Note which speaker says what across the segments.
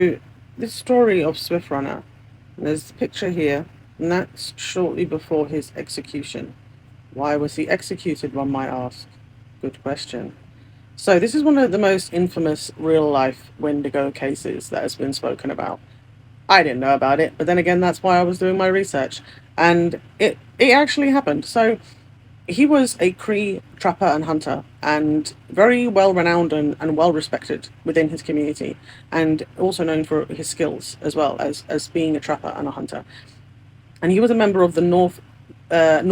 Speaker 1: This story of SwiftRunner, there's a picture here, and that's shortly before his execution. Why was he executed, one might ask? Good question. So, this is one of the most infamous real life Wendigo cases that has been spoken about. I didn't know about it, but then again, that's why I was doing my research. And it actually happened. So, he was a Cree trapper and hunter, and very well renowned and well respected within his community, and also known for his skills as well as being a trapper and a hunter. And he was a member of the North. It's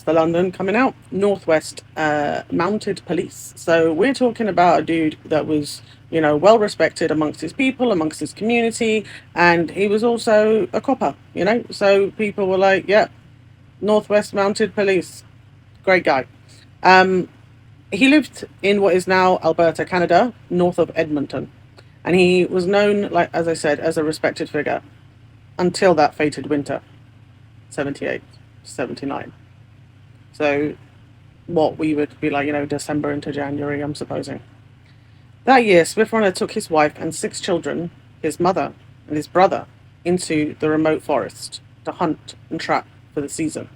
Speaker 1: the London coming out. Northwest Mounted Police. So we're talking about a dude that was, well respected amongst his people, amongst his community, and he was also a copper. So people were like, yeah, Northwest Mounted Police, great guy. Um, he lived in what is now Alberta, Canada, north of Edmonton, and he was known, like as I said, as a respected figure until that fated winter, 78, 79. So, what we would be like, December into January, I'm supposing. That year, SwiftRunner took his wife and 6 children, his mother, and his brother into the remote forest to hunt and trap for the season.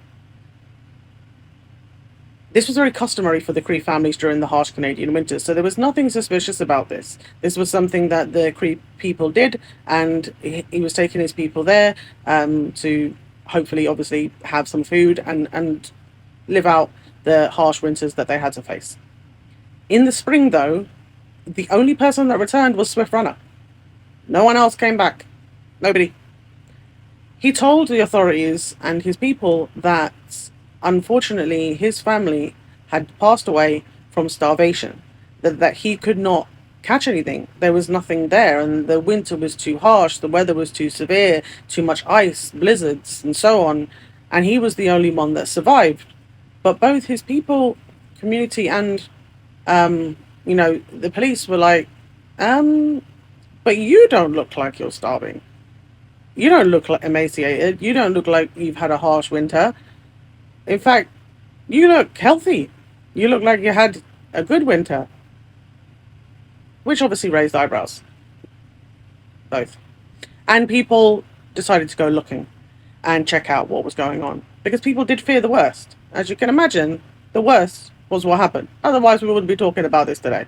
Speaker 1: This was very customary for the Cree families during the harsh Canadian winters, so there was nothing suspicious about this. This was something that the Cree people did, and he was taking his people there to hopefully, obviously, have some food and live out the harsh winters that they had to face. In the spring, though, the only person that returned was SwiftRunner. No one else came back. Nobody. He told the authorities and his people that unfortunately his family had passed away from starvation, that he could not catch anything. There was nothing there, and the winter was too harsh, the weather was too severe, too much ice, blizzards, and so on, and he was the only one that survived. But both his people, community, and the police were like, but you don't look like you're starving. You don't look like emaciated. You don't look like you've had a harsh winter. In fact, you look healthy. You look like you had a good winter. Which obviously raised eyebrows. Both. And people decided to go looking and check out what was going on. Because people did fear the worst. As you can imagine, the worst was what happened. Otherwise, we wouldn't be talking about this today.